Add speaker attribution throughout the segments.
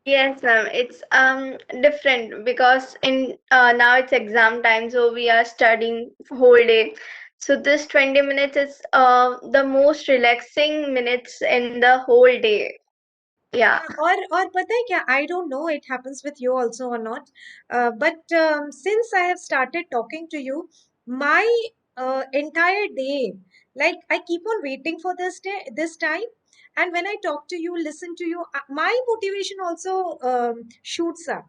Speaker 1: Yes, ma'am. It's different because in now it's exam time, so we are studying whole day. So this 20 minutes is the most relaxing minutes in the whole day. Yeah.
Speaker 2: हाँ, और पता है क्या, I don't know it happens with you also और not, but since I have started talking to you, my entire day, like I keep on waiting for this time, and when I talk to you, listen to you, my motivation also shoots up.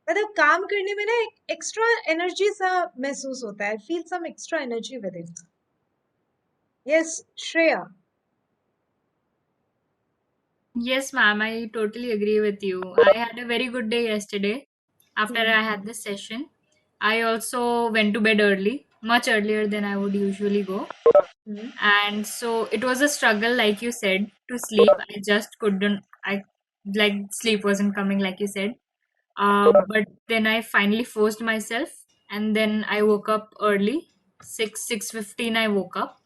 Speaker 2: मतलब काम करने में ना एक extra energy सा महसूस होता है, feel some extra energy with it. Yes, Shreya.
Speaker 3: Yes, ma'am, I totally agree with you. I had a very good day yesterday after I had this session. I also went to bed early, much earlier than I would usually go. And so it was a struggle, like you said, to sleep. I just couldn't, I like sleep wasn't coming, like you said. But then I finally forced myself, and then I woke up early. 6:15 I woke up.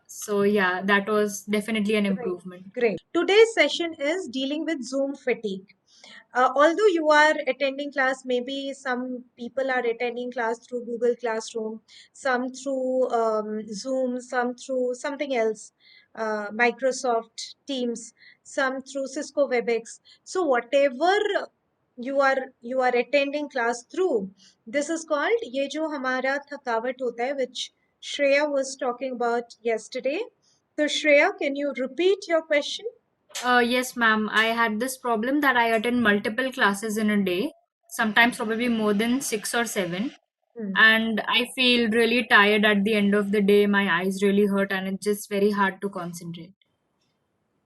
Speaker 3: So yeah, that was definitely an
Speaker 2: Great,
Speaker 3: improvement.
Speaker 2: great. Today's session is dealing with Zoom fatigue. Although you are attending class, maybe some people are attending class through Google Classroom, some through Zoom, some through something else, Microsoft Teams, some through Cisco WebEx. So whatever you are attending class through, this is called ये जो हमारा थकावट होता है, which Shreya was talking about yesterday. So Shreya, can you repeat your question?
Speaker 3: Yes, ma'am. I had this problem that I attend multiple classes in a day, sometimes probably more than six or seven.
Speaker 2: Hmm.
Speaker 3: And I feel really tired at the end of the day. My eyes really hurt, and it's just very hard to concentrate.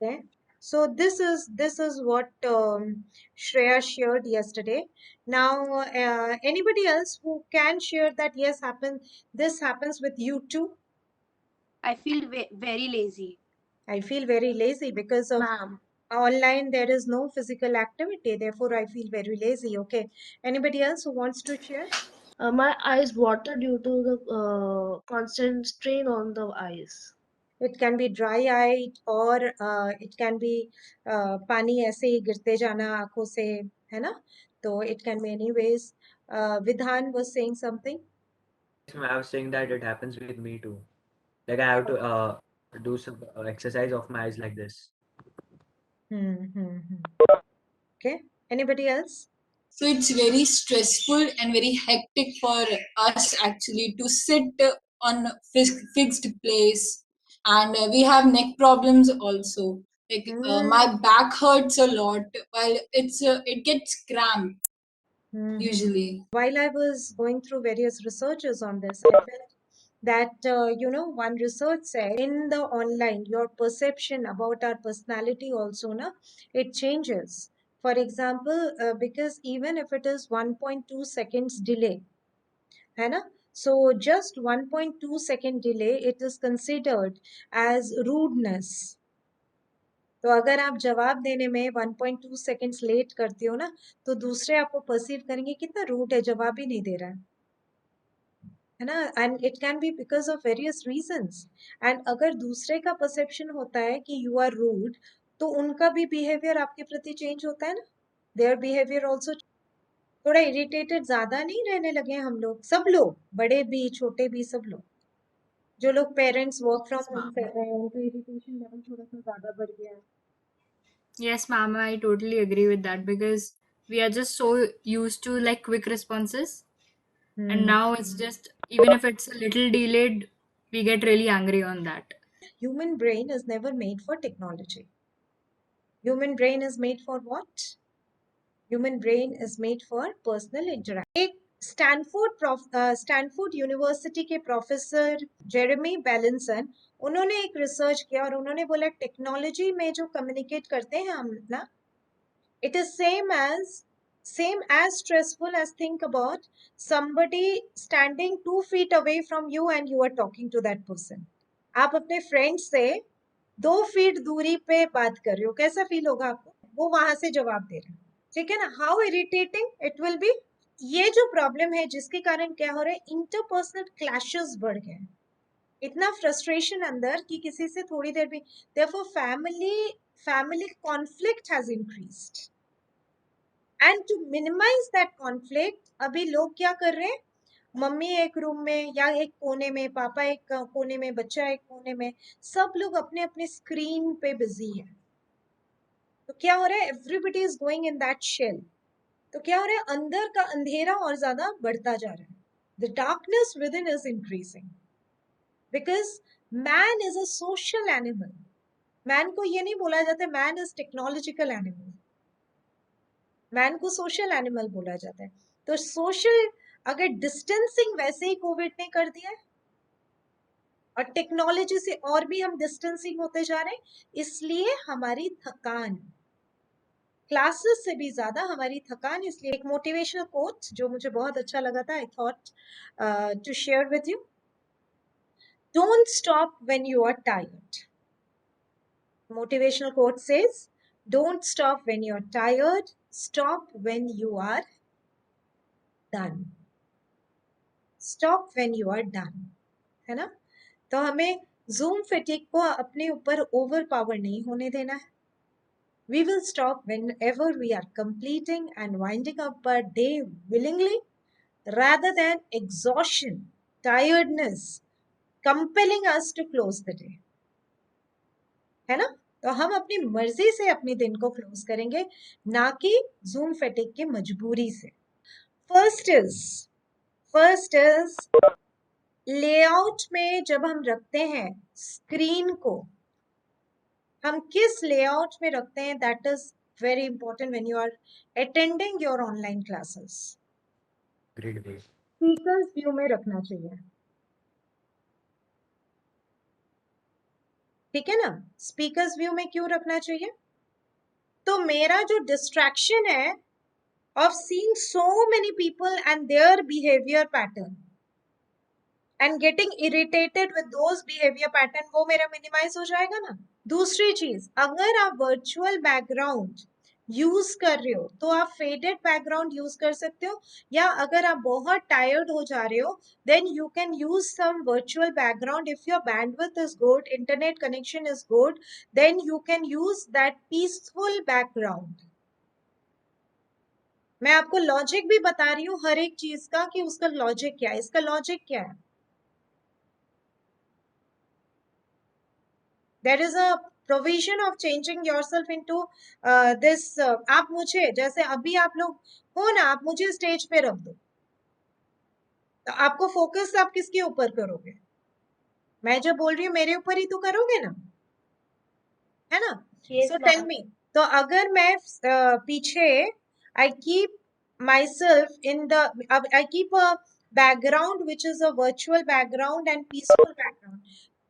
Speaker 2: Okay. So this is what Shreya shared yesterday. Now, anybody else who can share that, yes, this happens with you too?
Speaker 4: I feel very lazy.
Speaker 2: I feel very lazy because of
Speaker 4: Ma'am.
Speaker 2: online. There is no physical activity. Therefore, I feel very lazy. Okay. Anybody else who wants to share?
Speaker 5: My eyes water due to the constant strain on the eyes.
Speaker 2: It can be dry eye, or it can be पानी ऐसे ही गिरते जाना आंखों से, है ना? तो it can be anyways. Vidhan was saying something.
Speaker 6: I was saying that it happens with me too. Like I have to do some exercise of my eyes like this.
Speaker 2: Okay. Anybody else?
Speaker 7: So it's very stressful and very hectic for us actually to sit on fixed place, and we have neck problems also. Like my back hurts a lot while it gets cramped usually.
Speaker 2: While I was going through various researches on this, I felt that one research said in the online, your perception about our personality also, na, it changes. For example, because even if it is 1.2 seconds delay, है ना? So just 1.2 second delay, it is considered as rudeness. तो अगर आप जवाब देने में 1.2 seconds late करते हो ना, तो दूसरे आपको परसीव करेंगे कितना रूड है, जवाब ही नहीं दे रहा है ना? And it can be because of various reasons. And अगर दूसरे का परसेप्शन होता है कि यू आर रूड, तो उनका भी बिहेवियर आपके प्रति चेंज होता है ना, देयर बिहेवियर ऑल्सो. थोड़ा इरिटेटेड ज्यादा नहीं रहने लगे हैं हम लोग, सब लोग, बड़े भी छोटे भी, सब लोग. जो लोग parents work from
Speaker 3: Yes,
Speaker 2: home
Speaker 3: ma'am.
Speaker 2: कर रहे हैं, उनका इरिटेशन लेवल थोड़ा सा ज्यादा बढ़ गया है.
Speaker 3: Yes, ma'am. I totally agree with that because we are just so used to like quick responses, and now it's just even if it's a little delayed, we get really angry on that.
Speaker 2: Human brain is never made for technology. Human brain is made for what? Human brain is made for personal interaction. एक Stanford university के professor Jeremy बेलिंसन, उन्होंने एक research किया और उन्होंने बोला technology में जो कम्युनिकेट करते हैं हम ना, it is same as stressful as think about somebody standing 2 feet away from you and you are talking to that person. आप अपने फ्रेंड से 2 फीट दूरी पे बात कर रहे हो, कैसा फील होगा आपको? वो वहां से जवाब दे रहे हैं, ठीक है ना? How irritating it will be. ये जो प्रॉब्लम है जिसके कारण क्या हो रहा है, इंटरपर्सनल क्लैशेस बढ़ गए हैं, इतना फ्रस्ट्रेशन अंदर कि किसी से थोड़ी देर भी, therefore family conflict has increased. And to minimize that conflict अभी लोग क्या कर रहे हैं, मम्मी एक रूम में या एक कोने में, पापा एक कोने में, बच्चा एक कोने में, सब लोग अपने अपने स्क्रीन पे बिजी है। तो क्या हो रहा है, everybody is going in that shell. तो क्या हो रहा है, अंदर का अंधेरा और ज्यादा बढ़ता जा रहा है। The darkness with in is increasing because man is a social animal. Man को ये नहीं बोला जाता man is technological animal, man को सोशल एनिमल बोला जाता है। तो सोशल, अगर डिस्टेंसिंग वैसे ही कोविड ने कर दिया है और टेक्नोलॉजी से और भी हम डिस्टेंसिंग होते जा रहे हैं, इसलिए हमारी थकान, क्लासेस से भी ज्यादा हमारी थकान। इसलिए एक मोटिवेशनल कोट जो मुझे बहुत अच्छा लगा था, I thought to share with you. Don't stop when you are tired. Motivational quote says, don't stop when you're tired, stop when you are done. Stop when you are done. है ना? तो हमें जूम fatigue को अपने ऊपर over power नहीं होने देना है। We will stop whenever we are completing and winding up our day willingly, rather than exhaustion, tiredness, compelling us to close the day. है ना? तो हम अपनी मर्जी से अपने दिन को क्लोज करेंगे, ना कि जूम फैटिक की मजबूरी से। फर्स्ट इज लेआउट में जब हम रखते हैं स्क्रीन को, हम किस लेआउट में रखते हैं, that is very important when you are attending your online classes. Speakers view में रखना चाहिए, ठीक है ना? स्पीकर्स व्यू में क्यों रखना चाहिए? तो मेरा जो डिस्ट्रैक्शन है of seeing so many people and their behavior pattern and getting irritated with those behavior pattern, वो मेरा minimize हो जाएगा ना। दूसरी चीज, अगर आप virtual background यूज कर रहे हो तो आप फेडेड बैकग्राउंड यूज कर सकते हो, या अगर आप बहुत टायर्ड हो जा रहे हो then you can use some virtual background. If your bandwidth is good, internet connection is good, then you can use that peaceful background. मैं आपको लॉजिक भी बता रही हूँ हर एक चीज का कि उसका लॉजिक क्या है, इसका लॉजिक क्या है। There is a provision of changing yourself into this. आप मुझे, जैसे अभी आप लोग हो ना, आप मुझे स्टेज पे रख दो, तो आपको फोकस आप किसके ऊपर करोगे? मैं जो बोल रही हूँ मेरे ऊपर ही तो करोगे ना, है ना?
Speaker 1: Yes,
Speaker 2: so tell
Speaker 1: ma'am.
Speaker 2: मी, तो अगर मैं पीछे I keep myself in the, I keep a background which is a virtual background and peaceful background,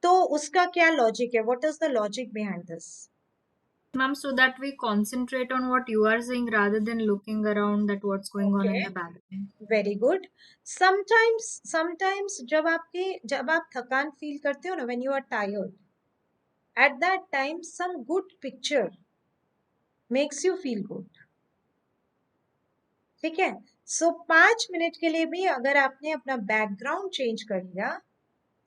Speaker 2: तो उसका क्या लॉजिक है? What is the logic behind this?
Speaker 3: Ma'am, so that we concentrate on what you are saying rather than looking around that what's going on in
Speaker 2: Okay,
Speaker 3: the background.
Speaker 2: very good. Sometimes जब आप थकान feel करते हो ना, when you are tired, at that time some good picture makes you feel good, ठीक है? सो 5 minute के लिए भी अगर आपने अपना बैकग्राउंड चेंज कर लिया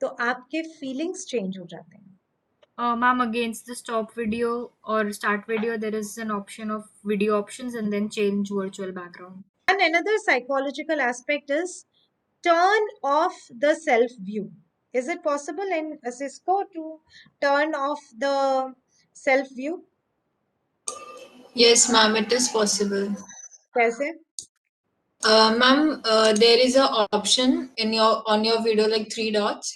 Speaker 2: तो आपके फीलिंग्स चेंज हो जाते हैं।
Speaker 3: Ma'am, against the stop video or start video, there is an option of video options and then change virtual background.
Speaker 2: And another psychological aspect is turn off the self view. Is it possible in Cisco to turn off the self view?
Speaker 7: Yes, ma'am, it is possible.
Speaker 2: कैसे?
Speaker 7: Ma'am, there is a option in your on your video, like 3 dots.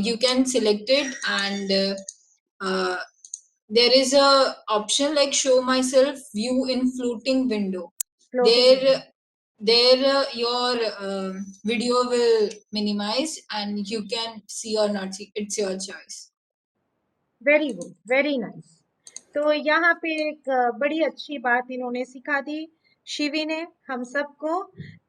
Speaker 7: You can select it, and there is a option like show myself view in floating window.
Speaker 2: Floating.
Speaker 7: There your video will minimize and you can see or not see. It's your choice.
Speaker 2: Very good, very nice. तो यहाँ पे एक बड़ी अच्छी बात इन्होंने सिखा दी शिवी ने हम सबको।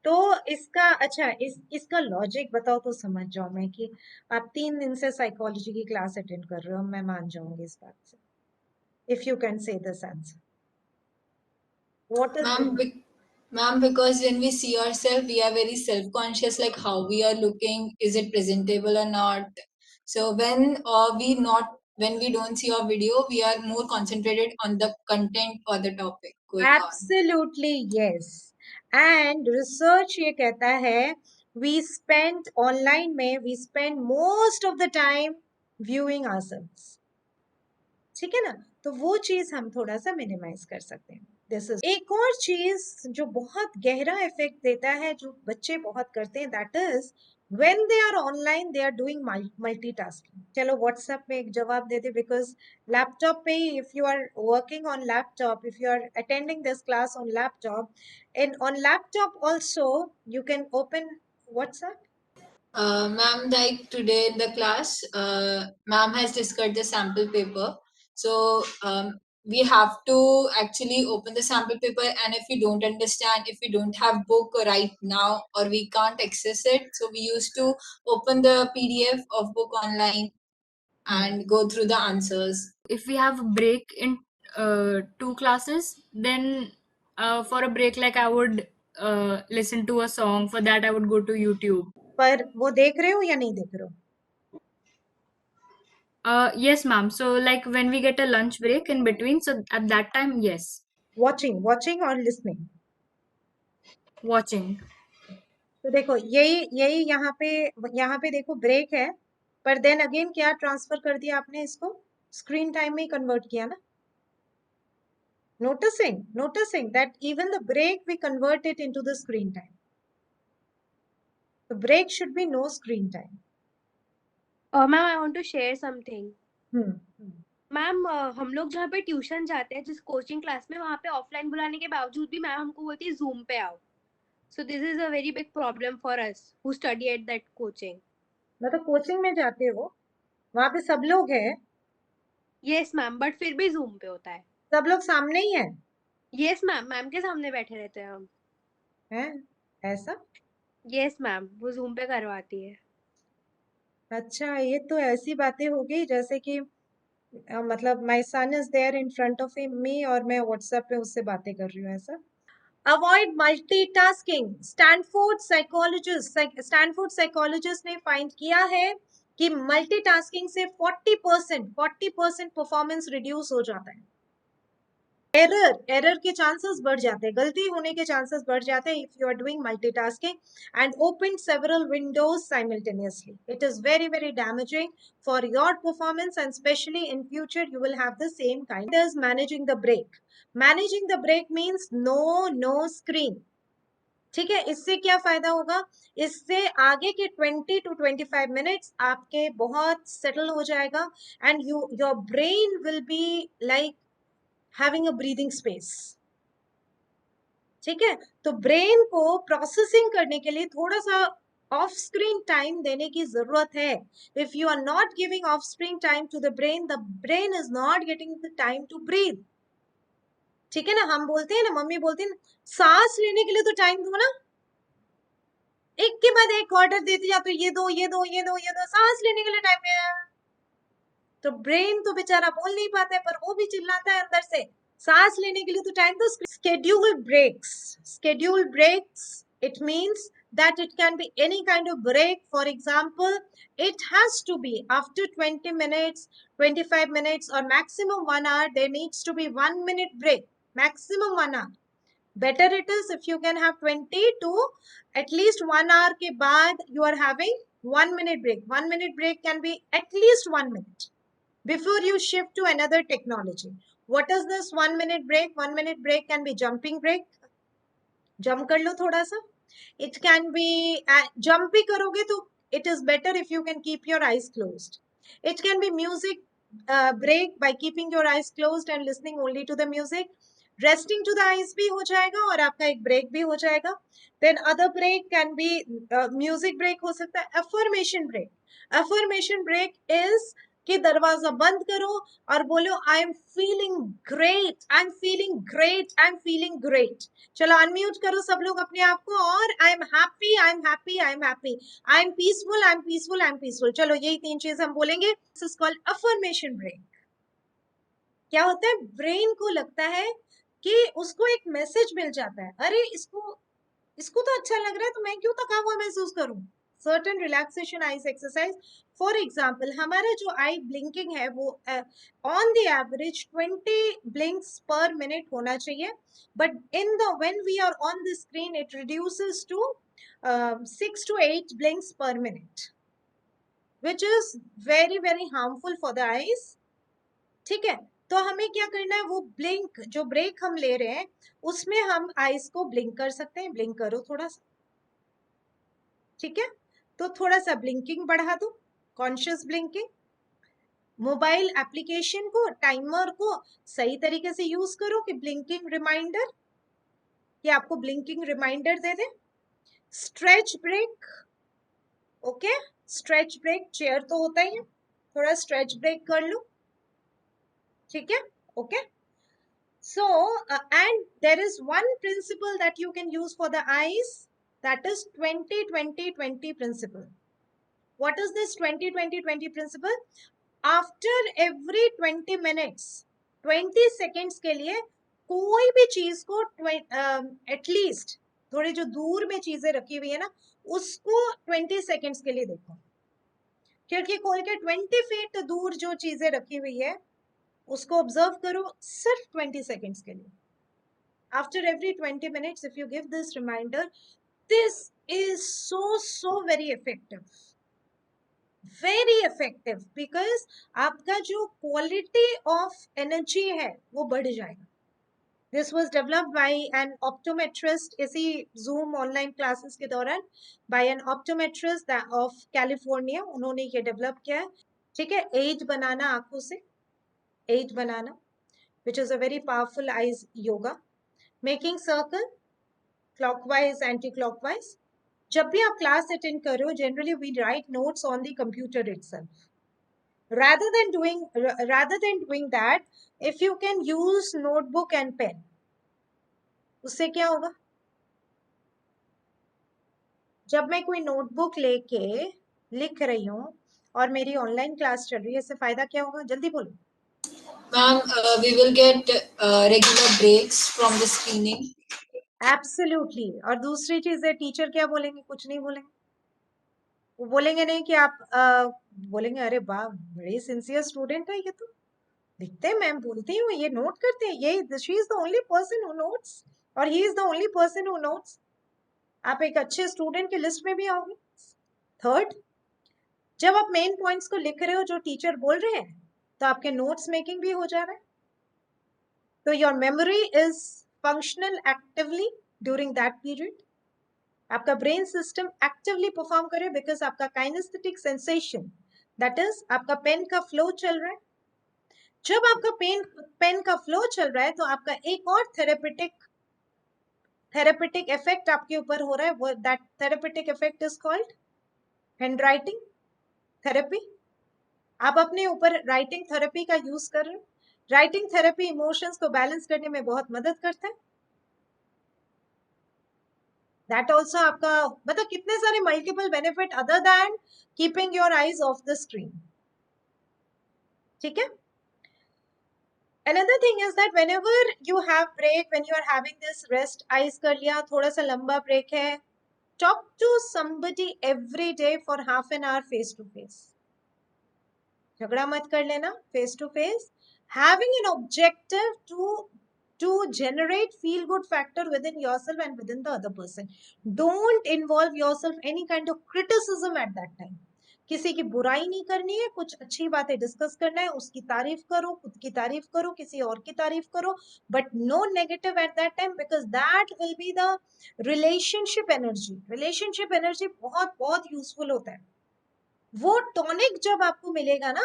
Speaker 2: तो इसका अच्छा, इसका लॉजिक बताओ तो समझ जाओ मैं कि आप 3 दिन से साइकोलॉजी की क्लास अटेंड कर रहे हो, मैं मान जाऊंगी इस बात से। If you can say this answer, what is
Speaker 7: Ma'am, because when we see ourselves, we are very self-conscious, like how we are looking, is it presentable or not? So when we not when we don't see our video, we are more concentrated on the content or the topic going on.
Speaker 2: Absolutely yes. And research ये कहता है we spend online में we spend most of the time viewing ourselves. ठीक है ना, तो वो चीज हम थोड़ा सा मिनिमाइज कर सकते हैं. दिस इज एक और चीज जो बहुत गहरा इफेक्ट देता है, जो बच्चे बहुत करते हैं, that is when they are online they are doing multitasking. चलो व्हाट्सएप में एक जवाब दे दे, बिकॉज लैपटॉप पे ही if you are working on laptop, if you are attending this class on laptop, and on laptop also you can open WhatsApp.
Speaker 7: Ma'am, like today in the class, ma'am has discussed the sample paper. So we have to actually open the sample paper, and if we don't understand, if we don't have book right now or we can't access it, so we used to open the PDF of book online and go through the answers.
Speaker 3: If we have a break in 2 classes, then for a break, like I would listen to a song. For that, I would go to YouTube.
Speaker 2: पर वो देख रहे हो या नहीं देख रहे हो?
Speaker 3: Yes, ma'am. So, like when we get a lunch break in between, so at that time, yes,
Speaker 2: watching or listening?
Speaker 3: watching.
Speaker 2: तो देखो यही यहाँ पे देखो ब्रेक है, पर देन अगेन क्या ट्रांसफर कर दिया आपने, इसको स्क्रीन टाइम में कन्वर्ट किया ना. noticing that even the break we convert it into the screen time. The break should be no screen time.
Speaker 4: Ma'am, I want to share something. Ma'am हम लोग जहाँ पे ट्यूशन जाते हैं, जिस कोचिंग क्लास में, वहाँ पे ऑफलाइन बुलाने के बावजूद भी मैम हमको बोलती है जूम पे आओ. So this is a very big problem for us who study at that coaching.
Speaker 2: मतलब कोचिंग में जाते हो, वहाँ पे सब लोग हैं.
Speaker 4: यस मैम, बट फिर भी जूम पे होता है.
Speaker 2: सब लोग सामने ही है.
Speaker 4: यस मैम, मैम के सामने बैठे रहते हैं हम.
Speaker 2: हैं ऐसा?
Speaker 4: यस मैम, वो जूम पे करवाती है.
Speaker 2: अच्छा, ये तो ऐसी बातें हो गई जैसे कि मतलब my son is there in front of me और मैं व्हाट्सएप पे उससे बातें कर रही हूँ, ऐसा? Avoid multitasking. स्टैनफोर्ड साइकोलॉजिस्ट ने फाइंड किया है कि मल्टीटास्किंग से 40% परफॉर्मेंस रिड्यूस हो जाता है. एरर के चांसेस बढ़ जाते हैं, गलती होने के चांसेस बढ़ जाते हैं if you are doing multitasking and open several windows simultaneously. It is very damaging for your performance, and especially in future you will have the same kind. There's managing the break. Managing the break means no screen. ठीक है, इससे क्या फायदा होगा? इससे आगे के 20 to 25 minutes आपके बहुत सेटल हो जाएगा, and your brain will be like having a breathing space. ठीक है, तो ब्रेन को प्रोसेसिंग करने के लिए थोड़ा सा ऑफ स्क्रीन टाइम देने की जरूरत है. If you are not giving of screen time to the brain is not getting the time to breathe. ठीक है ना, हम बोलते हैं ना, मम्मी बोलती है ना, सांस लेने के लिए तो टाइम दो ना. एक के बाद एक ऑर्डर देती जा, तो ये दो, सांस लेने के लिए टाइम है. तो ब्रेन तो बेचारा बोल नहीं पाता है, पर वो भी चिल्लाता है अंदर से, सांस लेने के लिए तो टाइम दो. Schedule breaks, it means that it can be any kind of break. For example, it has to be after 20 minutes, 25 minutes, or maximum 1 hour. There needs to be 1 minute break, maximum 1 hour. Better it is if you can have 20 to at least 1 hour के बाद you are having 1 minute break. 1 minute break can be at least 1 minute before you shift to another technology. What is this 1 minute break? 1 minute break can be jumping break. Jump कर लो थोड़ा सा. It can be jump भी करोगे तो it is better if you can keep your eyes closed. It can be music break by keeping your eyes closed and listening only to the music. Resting to the eyes भी हो जाएगा और आपका एक break भी हो जाएगा. Then other break can be music break हो सकता है. Affirmation break. Affirmation break is कि दरवाजा बंद करो और बोलो I am feeling great, I am feeling great, I am feeling great. चलो अनम्यूट करो सब लोग अपने आप को, और I am happy, I am happy, I am happy, I am peaceful, I am peaceful, I am peaceful. चलो यही 3 चीज हम बोलेंगे. This is called affirmation break. क्या होता है, ब्रेन को लगता है कि उसको एक मैसेज मिल जाता है, अरे इसको तो अच्छा लग रहा है, तो मैं क्यों थका हुआ महसूस करूं. certain relaxation eyes exercise. For example, हमारा जो eye blinking है वो on the average 20 blinks per minute होना चाहिए, but when we are on the screen it reduces to 6 to 8 blinks per minute, which is very very harmful for the eyes. ठीक है, तो हमें क्या करना है, वो ब्लिंक जो ब्रेक हम ले रहे हैं उसमें हम आईज को ब्लिंक कर सकते हैं. ब्लिंक करो थोड़ा सा, ठीक है, तो थोड़ा सा ब्लिंकिंग बढ़ा दो, कॉन्शियस ब्लिंकिंग. मोबाइल एप्लीकेशन को, टाइमर को सही तरीके से यूज करो कि ब्लिंकिंग रिमाइंडर, कि आपको ब्लिंकिंग रिमाइंडर दे दे. Stretch break, okay, stretch break, chair तो होता ही है, थोड़ा स्ट्रेच ब्रेक कर लो, ठीक है, okay. So, and there is one principle that you can use for the eyes, that is 20-20-20 principle. What is this 20-20-20 principle? After every 20 minutes, 20 seconds के लिए कोई भी चीज को एटलीस्ट थोड़ी जो दूर में चीजें रखी हुई है ना, उसको 20 seconds के लिए देखो. खिड़की खोल के 20 feet दूर जो चीजें रखी हुई है उसको ऑब्जर्व करो सिर्फ 20 seconds के लिए. After every 20 minutes, if you give this reminder, this is so very effective. Very effective, because आपका जो quality of energy है वो बढ़ जाएगा. This was developed by an optometrist, इसी Zoom online classes के दौरान, by an optometrist of California. उन्होंने ये develop किया है, ठीक है. एज बनाना आंखों से, एज बनाना, which is a very powerful eyes yoga. Making circle, clockwise, anti-clockwise. जब भी आप क्लास अटेंड कर रहे हो, generally we write notes on the computer itself. rather than doing that, if you can use notebook and pen, उससे क्या होगा? जब मैं कोई नोटबुक लेके लिख रही हूँ और मेरी ऑनलाइन क्लास चल रही है, इससे फायदा क्या होगा? जल्दी बोलो.
Speaker 7: Ma'am, we will get regular breaks from the screening.
Speaker 2: Absolutely. और दूसरी चीज है, टीचर क्या बोलेंगे? कुछ नहीं बोलेंगे. वो बोलेंगे नहीं कि आप बोलेंगे अरे वाह बड़ी सिंसियर स्टूडेंट है ये, तो लिखते हैं, मैम बोलती हूँ, ये नोट करते हैं, ये she is the only person who notes, और he is the only person who notes. आप एक अच्छे स्टूडेंट की लिस्ट में भी आओगे. थर्ड, जब आप मेन पॉइंट्स को लिख रहे हो जो टीचर बोल रहे हैं, तो आपके नोट्स मेकिंग भी हो जा रहा है. तो your memory is functional actively during that period. आपका ब्रेन सिस्टम एक्टिवली परफॉर्म करे, बिकॉज आपका काइनेस्थेटिक सेंसेशन, दैट इज आपका पेन का फ्लो चल रहा है. जब आपका पेन का फ्लो चल रहा है, तो आपका एक और थेरेपेटिक इफेक्ट आपके ऊपर हो रहा है. वो that therapeutic effect is called hand writing therapy. आप अपने ऊपर राइटिंग थेरेपी का यूज कर रहे हो. राइटिंग थेरेपी इमोशंस को बैलेंस करने में बहुत मदद करता है. दैट ऑल्सो आपका मतलब कितने सारे multiple benefit other than keeping your eyes of the screen. ठीक है. Another thing is that whenever you have break, when you are having this rest, eyes कर लिया, थोड़ा सा लंबा break है, talk to somebody every day for half an hour face to face. झगड़ा मत कर लेना, face to face. Having an objective to generate feel good factor within yourself and within the other person. Don't involve yourself any kind of criticism at that time. किसी की बुराई नहीं करनी है, कुछ अच्छी बातें डिस्कस करना है, उसकी तारीफ करो, खुद की तारीफ करो, किसी और की तारीफ करो, but no negative at that time, because that will be the relationship energy. Relationship energy बहुत बहुत यूजफुल होता है. वो टॉनिक जब आपको मिलेगा ना,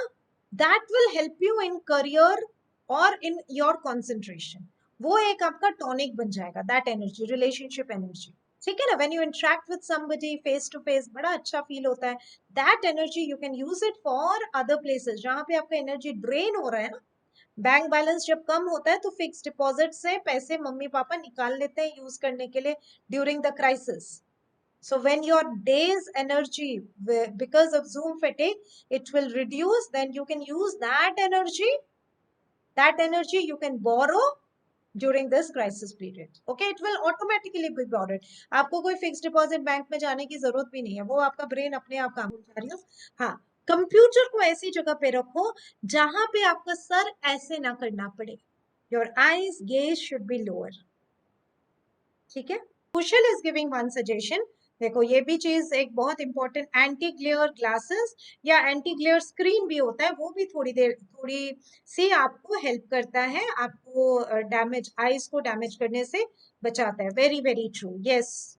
Speaker 2: that will help you in career और इन योर कॉन्सेंट्रेशन. वो एक आपका टॉनिक बन जाएगा, दैट एनर्जी, रिलेशनशिप एनर्जी. ठीक है ना. When you interact with somebody face to face, बड़ा अच्छा फील होता है. That energy you can use it for other places जहां पे आपका एनर्जी ड्रेन हो रहा है ना. बैंक बैलेंस जब कम होता है तो फिक्स डिपॉजिट से पैसे मम्मी पापा निकाल लेते हैं यूज करने के लिए during the crisis. So when your day's energy, because of Zoom fatigue, it will reduce, then you can use that energy. That energy you can borrow during this crisis period. Okay, it will automatically be borrowed. आपको कोई fix deposit bank में जाने की जरूरत भी नहीं है, वो आपका ब्रेन अपने आप काम कर रही हो. हाँ, कंप्यूटर को ऐसी जगह पे रखो जहां पे आपका सर ऐसे ना करना पड़े. Your eyes gaze should be lower. ठीक है. कुशल is giving one suggestion. देखो ये भी चीज एक बहुत इंपॉर्टेंट, एंटी ग्लेयर ग्लासेस या एंटी ग्लेयर स्क्रीन भी होता है, वो भी थोड़ी सी आपको हेल्प करता है, आपको डैमेज आईज को डैमेज करने से बचाता है. Very very true. यस.